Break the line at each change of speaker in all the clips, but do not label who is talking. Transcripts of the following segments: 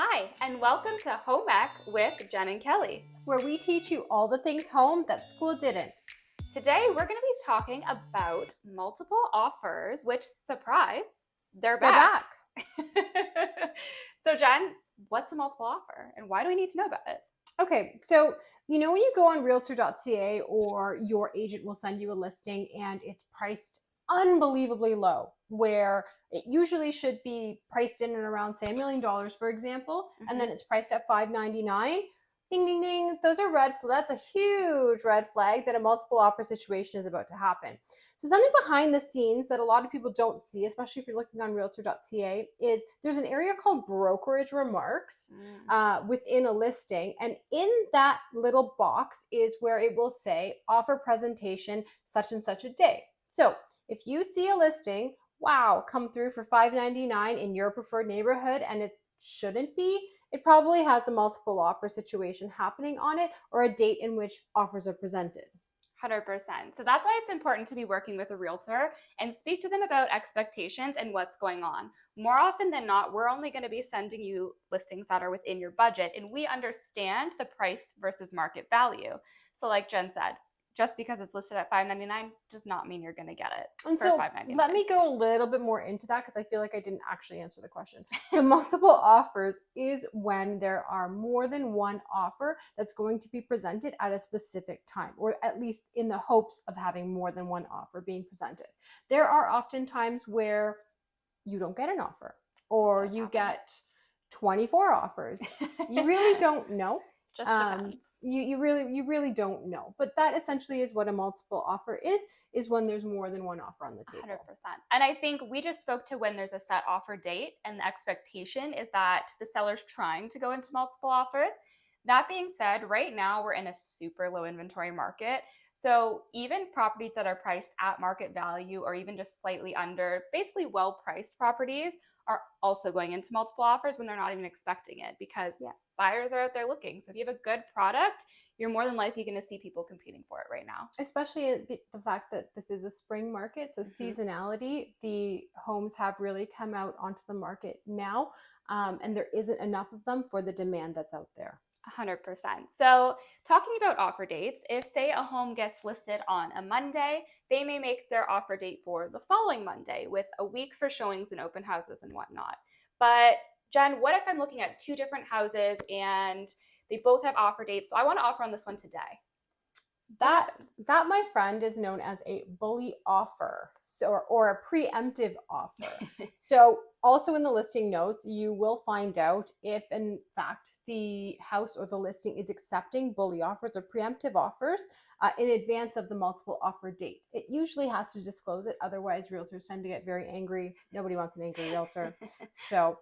Hi, and welcome to Home Ec with Jen and Kelly.
Where we teach you all the things home that school didn't.
Today, we're going to be talking about multiple offers, which, surprise, they're
They're
back.
back.
So, Jen, what's a multiple offer and why do we need to know about it?
Okay, so when you go on realtor.ca or your agent will send you a listing and it's priced unbelievably low, where it usually should be priced in and around, say, $1 million, for example, and then it's priced at $599. Ding, ding, ding. Those are red flags. That's a huge red flag that a multiple offer situation is about to happen. So something behind the scenes that a lot of people don't see, especially if you're looking on realtor.ca, is there's an area called brokerage remarks within a listing. And in that little box is where it will say offer presentation such and such a day. So if you see a listing, wow, come through for $599 in your preferred neighborhood and it shouldn't be, it probably has a multiple offer situation happening on it or a date in which offers are presented.
100%. So that's why it's important to be working with a realtor and speak to them about expectations and what's going on. More often than not, we're only going to be sending you listings that are within your budget, and we understand the price versus market value. So, like Jen said, just because it's listed at $599 does not mean you're going to get it
And
for
so
$599.
let me go a little bit more into that because I feel like I didn't actually answer the question. So multiple offers is when there are more than one offer that's going to be presented at a specific time, or at least in the hopes of having more than one offer being presented. There are often times where you don't get an offer or you
happen.
get 24 offers. You really don't know.
Just depends.
You really don't know. But that essentially is what a multiple offer is when there's more than one offer on the table.
100%. And I think we just spoke to when there's a set offer date and the expectation is that the seller's trying to go into multiple offers. That being said, right now we're in a super low inventory market. So even properties that are priced at market value or even just slightly under, basically well-priced properties, are also going into multiple offers when they're not even expecting it because buyers are out there looking. So if you have a good product, you're more than likely going to see people competing for it right now.
Especially the fact that this is a spring market, so seasonality, the homes have really come out onto the market now, and there isn't enough of them for the demand that's out there.
100%. So, talking about offer dates, if say a home gets listed on a Monday, they may make their offer date for the following Monday with a week for showings and open houses and whatnot. But, Jen, what if I'm looking at two different houses and they both have offer dates? So, I want to offer on this one today.
That, my friend, is known as a bully offer, or a preemptive offer. So also in the listing notes, you will find out if in fact the house or the listing is accepting bully offers or preemptive offers in advance of the multiple offer date. It usually has to disclose it, otherwise realtors tend to get very angry. Nobody wants an angry realtor. So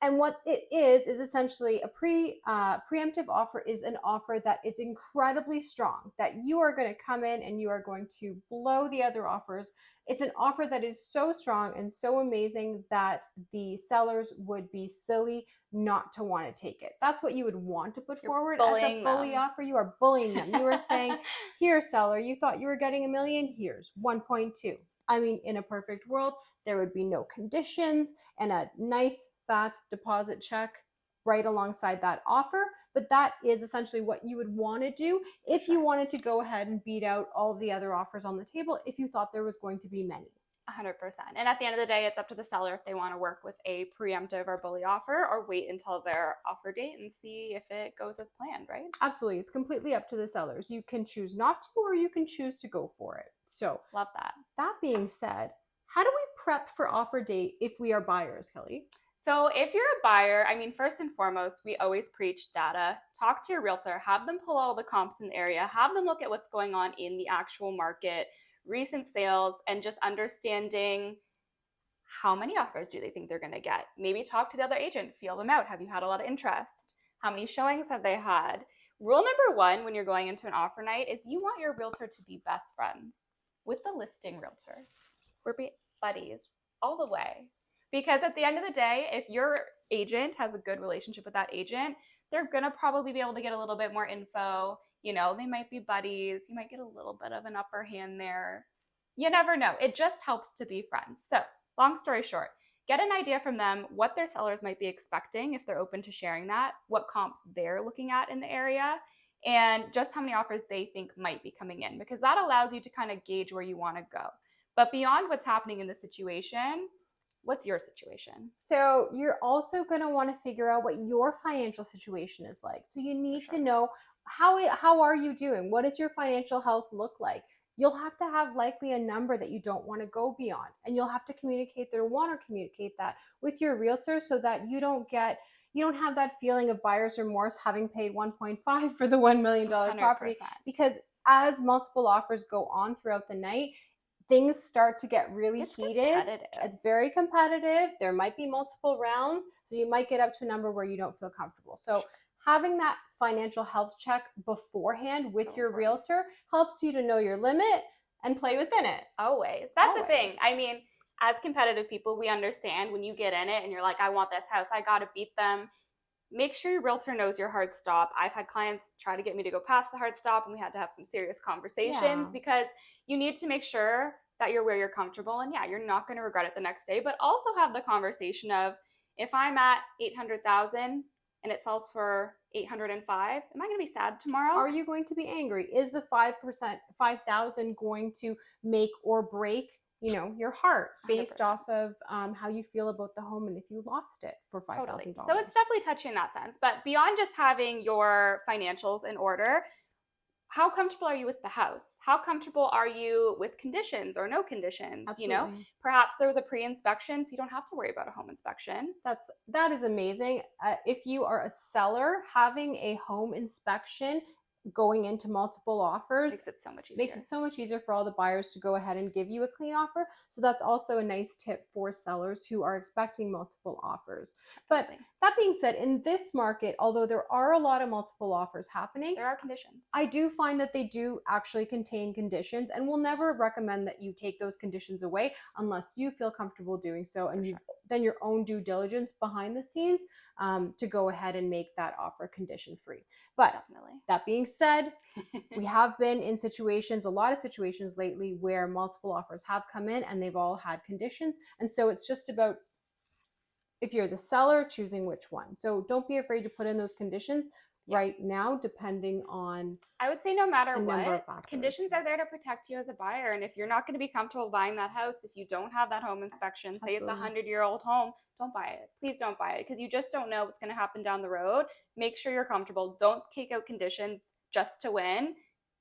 and what it is essentially a preemptive offer is an offer that is incredibly strong, that you are going to come in and you are going to blow the other offers. It's an offer that is so strong and so amazing that the sellers would be silly not to want to take it. That's what you would want to put forward as a bully offer. You are bullying them. You are saying, here, seller, you thought you were getting $1 million. Here's 1.2. I mean, in a perfect world, there would be no conditions and a nice fat deposit check right alongside that offer. But that is essentially what you would want to do if you wanted to go ahead and beat out all of the other offers on the table if you thought there was going to be many.
100%. And at the end of the day, it's up to the seller if they want to work with a preemptive or bully offer or wait until their offer date and see if it goes as planned, right?
Absolutely. It's completely up to the sellers. You can choose not to, or you can choose to go for it. So,
love that.
That being said, how do we prep for offer date if we are buyers, Kelly?
So if you're a buyer, I mean, first and foremost, we always preach data. Talk to your realtor, have them pull all the comps in the area, have them look at what's going on in the actual market, recent sales, and just understanding how many offers do they think they're going to get. Maybe talk to the other agent, feel them out. Have you had a lot of interest? How many showings have they had? Rule number one when you're going into an offer night is you want your realtor to be best friends with the listing realtor. We're buddies all the way. Because at the end of the day, if your agent has a good relationship with that agent, they're going to probably be able to get a little bit more info. You know, they might be buddies. You might get a little bit of an upper hand there. You never know. It just helps to be friends. So, long story short, get an idea from them what their sellers might be expecting if they're open to sharing that, what comps they're looking at in the area, and just how many offers they think might be coming in, because that allows you to kind of gauge where you want to go. But beyond what's happening in the situation, what's your situation?
So you're also going to want to figure out what your financial situation is like. So you need
sure.
to know how are you doing? What does your financial health look like? You'll have to have likely a number that you don't want to go beyond, and you'll have to communicate that or want to communicate that with your realtor so that you don't have that feeling of buyer's remorse having paid 1.5 for the $1 million
100%.
property, because as multiple offers go on throughout the night, things start to get really heated. It's very competitive. There might be multiple rounds, so you might get up to a number where you don't feel comfortable. So
sure.
having that financial health check beforehand with
So
your
important.
realtor helps you to know your limit and play within it.
Always. That's
Always.
the thing. I mean, as competitive people, we understand when you get in it and you're like, I want this house, I got to beat them. Make sure your realtor knows your hard stop. I've had clients try to get me to go past the hard stop, and we had to have some serious conversations because you need to make sure that you're where you're comfortable. And yeah, you're not going to regret it the next day, but also have the conversation of, if I'm at 800,000 and it sells for 805, am I going to be sad tomorrow?
Are you going to be angry? Is the 5,000 going to make or break your heart based
100%.
off of how you feel about the home and if you lost it for $5,000?
Totally. So it's definitely touchy in that sense. But beyond just having your financials in order, how comfortable are you with the house? How comfortable are you with conditions or no conditions?
Absolutely.
Perhaps there was a pre-inspection, so you don't have to worry about a home inspection.
That is amazing. If you are a seller, having a home inspection going into multiple offers
makes it so much easier.
Makes it so much easier for all the buyers to go ahead and give you a clean offer. So that's also a nice tip for sellers who are expecting multiple offers. But that being said, in this market, although there are a lot of multiple offers happening,
there are conditions.
I do find that they do actually contain conditions, and we'll never recommend that you take those conditions away unless you feel comfortable doing so and you've done your own due diligence behind the scenes to go ahead and make that offer condition free. But
definitely.
That being said, we have been in a lot of situations lately where multiple offers have come in and they've all had conditions. And so it's just about, if you're the seller, choosing which one. So don't be afraid to put in those conditions right now, depending on,
I would say, no matter
what,
conditions are there to protect you as a buyer. And if you're not going to be comfortable buying that house, if you don't have that home inspection, say it's a 100-year-old home, don't buy it. Please don't buy it, because you just don't know what's going to happen down the road. Make sure you're comfortable. Don't take out conditions just to win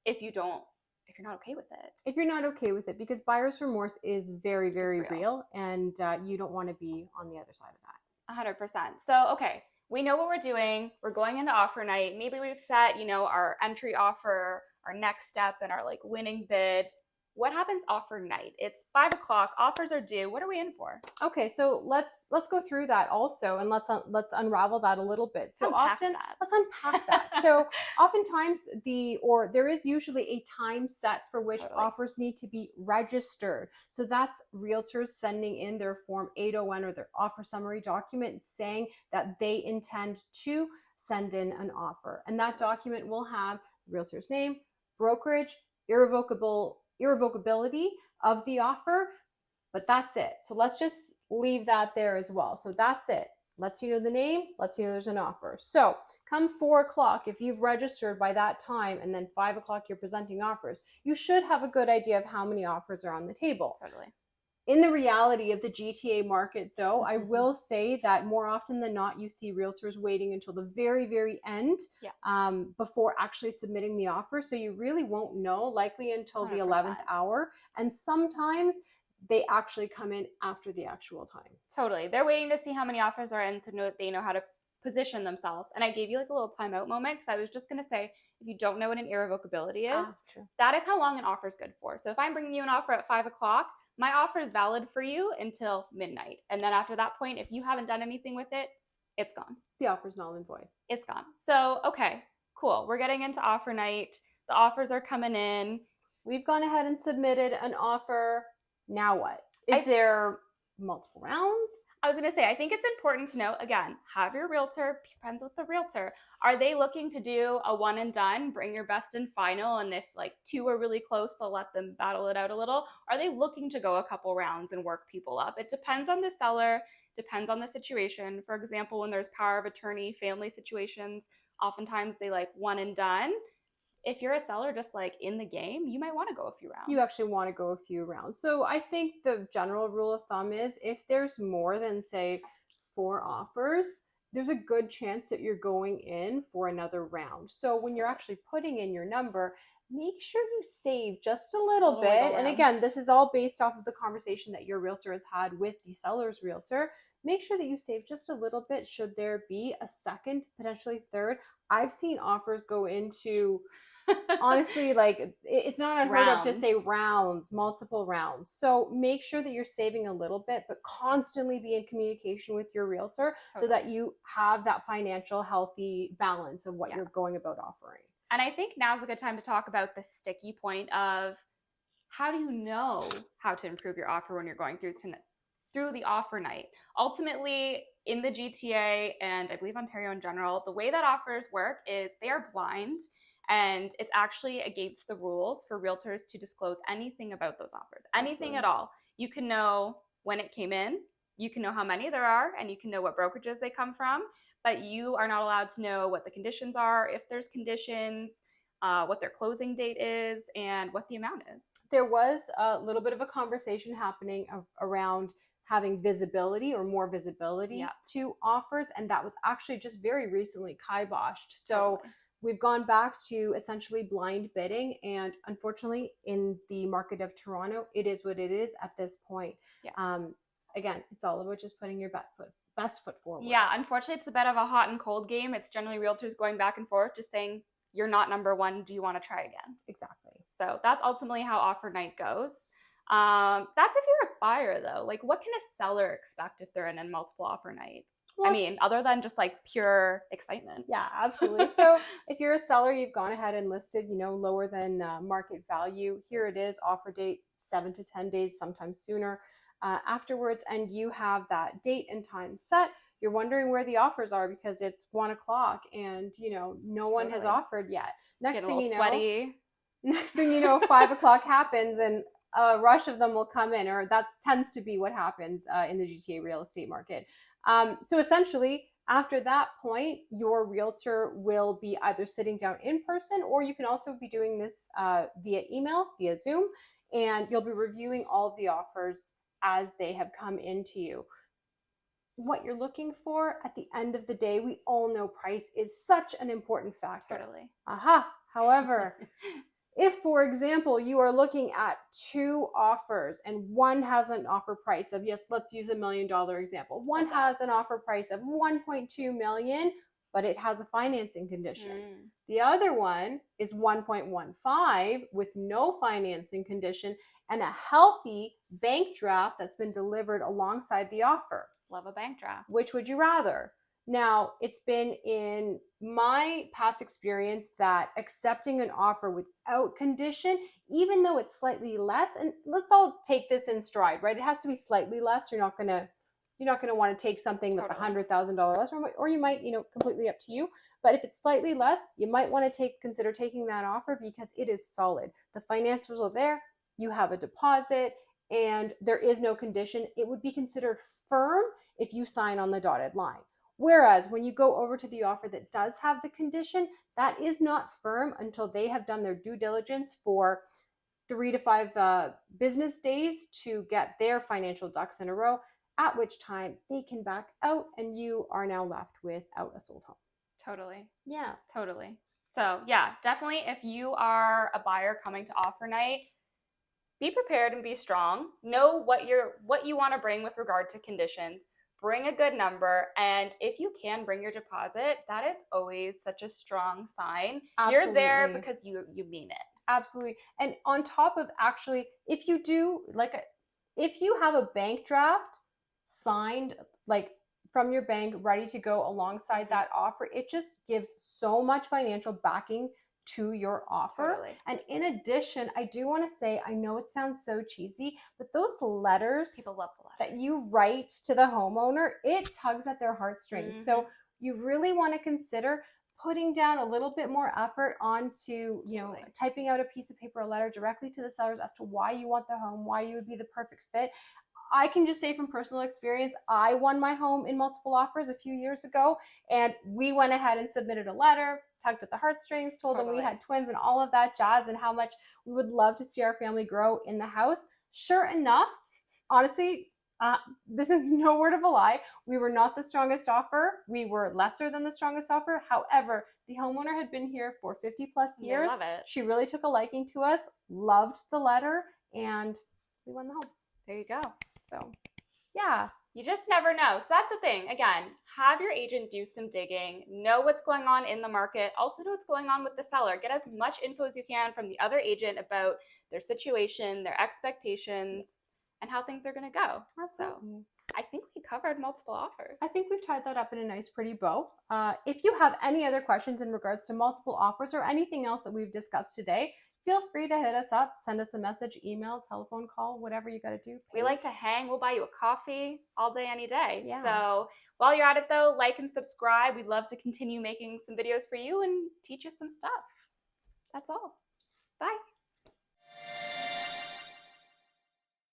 if you're not okay with it.
If you're not okay with it, because buyer's remorse is very, very real, and you don't want to be on the other side of that.
100%. So, okay, we know what we're doing. We're going into offer night. Maybe we've set, our entry offer, our next step, and our winning bid. What happens offer night? It's 5 o'clock. Offers are due. What are we in for?
Okay, so let's go through that also, and let's unravel that a little bit. So let's unpack that. So oftentimes there is usually a time set for which offers need to be registered. So that's realtors sending in their Form 801 or their offer summary document saying that they intend to send in an offer, and that document will have the realtor's name, brokerage, irrevocability of the offer, but that's it. So let's just leave that there as well. So that's it. Lets you know the name, lets you know there's an offer. So come 4 o'clock, if you've registered by that time, and then 5 o'clock you're presenting offers, you should have a good idea of how many offers are on the table.
Totally.
In the reality of the GTA market, though, I will say that more often than not, you see realtors waiting until the very, very end before actually submitting the offer. So you really won't know, likely until 100%. The 11th hour. And sometimes they actually come in after the actual time.
Totally. They're waiting to see how many offers are in, to know that they know how to position themselves. And I gave you a little timeout moment, because I was just going to say, if you don't know what an irrevocability is, that is how long an offer is good for. So if I'm bringing you an offer at 5 o'clock, my offer is valid for you until midnight. And then after that point, if you haven't done anything with it, it's gone.
The offer's null and void.
It's gone. So, okay, cool. We're getting into offer night. The offers are coming in.
We've gone ahead and submitted an offer. Now what? Is there multiple rounds?
I was going to say, I think it's important to know, again, have your realtor, be friends with the realtor. Are they looking to do a one and done, bring your best and final, and if 2 are really close, they'll let them battle it out a little? Are they looking to go a couple rounds and work people up? It depends on the seller. Depends on the situation. For example, when there's power of attorney, family situations, oftentimes they like one and done. If you're a seller just like in the game, you might want to go a few
You
rounds.
actually want to go a few rounds. So I think the general rule of thumb is if there's more than, say, 4 offers, there's a good chance that you're going in for another round. So when you're actually putting in your number, make sure you save just a little bit. And again, this is all based off of the conversation that your realtor has had with the seller's realtor. Make sure that you save just a little bit should there be a second, potentially third. I've seen offers go into, honestly, like it's not unheard of to say rounds, multiple rounds. So make sure that you're saving a little bit, but constantly be in communication with your realtor so that you have that financial healthy balance of what you're going about offering.
And I think now's a good time to talk about the sticky point of how do you know how to improve your offer when you're going through the offer night. Ultimately, in the GTA and I believe Ontario in general, the way that offers work is they are blind, and it's actually against the rules for realtors to disclose anything about those offers, anything at all. You can know when it came in, you can know how many there are, and you can know what brokerages they come from, but you are not allowed to know what the conditions are, if there's conditions, what their closing date is, and what the amount is.
There was a little bit of a conversation happening around having visibility or more visibility to offers, and that was actually just very recently kiboshed. So we've gone back to essentially blind bidding, and unfortunately in the market of Toronto, it is what it is at this point. Again, it's all about just putting your best foot forward.
Yeah, unfortunately it's a bit of a hot and cold game. It's generally realtors going back and forth just saying, you're not number one, do you want to try again?
Exactly.
So that's ultimately how offer night goes. That's if you're a buyer though. Like, what can a seller expect if they're in a multiple offer night? Well, I mean, other than just like pure excitement.
Yeah, absolutely. So if you're a seller, you've gone ahead and listed, lower than market value. Here it is, offer date 7 to 10 days, sometimes sooner afterwards, and you have that date and time set. You're wondering where the offers are because it's 1 o'clock and no one has offered yet. Next thing you know, 5 o'clock happens and a rush of them will come in, or that tends to be what happens in the GTA real estate market. So essentially, after that point, your realtor will be either sitting down in person, or you can also be doing this via email, via Zoom, and you'll be reviewing all of the offers as they have come into you. What you're looking for at the end of the day, we all know price is such an important factor.
Totally.
However, if, for example, you are looking at 2 offers and one has an offer price of, let's use $1 million example. One has an offer price of 1.2 million, but it has a financing condition. The other one is 1.15 with no financing condition and a healthy bank draft that's been delivered alongside the offer.
Love a bank draft.
Which would you rather? Now, it's been in my past experience that accepting an offer without condition, even though it's slightly less, and let's all take this in stride, right? It has to be slightly less. You're not gonna want to take something that's $100,000 less, or you might, completely up to you. But if it's slightly less, you might want to consider taking that offer because it is solid. The financials are there. You have a deposit, and there is no condition. It would be considered firm if you sign on the dotted line. Whereas when you go over to the offer that does have the condition, that is not firm until they have done their due diligence for 3 to 5 business days to get their financial ducks in a row, at which time they can back out and you are now left without a sold home.
Totally.
Yeah.
Totally. So yeah, definitely if you are a buyer coming to offer night, be prepared and be strong. Know what you want to bring with regard to conditions. Bring a good number, and if you can bring your deposit, that is always such a strong sign. Absolutely. You're there because you mean it.
Absolutely. And on top of, actually, if you do if you have a bank draft signed from your bank ready to go alongside that offer, it just gives so much financial backing to your offer.
Totally.
And in addition, I do want to say, I know it sounds so cheesy, but those letters,
people love the letters
that you write to the homeowner, it tugs at their heartstrings. So you really want to consider putting down a little bit more effort onto, typing out a piece of paper, a letter directly to the sellers as to why you want the home, why you would be the perfect fit. I can just say from personal experience, I won my home in multiple offers a few years ago, and we went ahead and submitted a letter, tugged at the heartstrings, told them we
Totally.
had twins and all of that jazz and how much we would love to see our family grow in the house. Sure enough, honestly, this is no word of a lie. We were not the strongest offer. We were lesser than the strongest offer. However, the homeowner had been here for 50 plus
They
years.
love it.
She really took a liking to us, loved the letter, and we won the home.
There you go.
So, yeah.
You just never know. So that's the thing. Again, have your agent do some digging, know what's going on in the market, also know what's going on with the seller. Get as much info as you can from the other agent about their situation, their expectations, and how things are going to go.
Absolutely.
So I think we covered multiple offers.
I think we've tied that up in a nice, pretty bow. If you have any other questions in regards to multiple offers or anything else that we've discussed today, feel free to hit us up, send us a message, email, telephone call, whatever you got to do.
We like to hang. We'll buy you a coffee all day, any day.
Yeah.
So while you're at it, though, like and subscribe. We'd love to continue making some videos for you and teach you some stuff. That's all. Bye.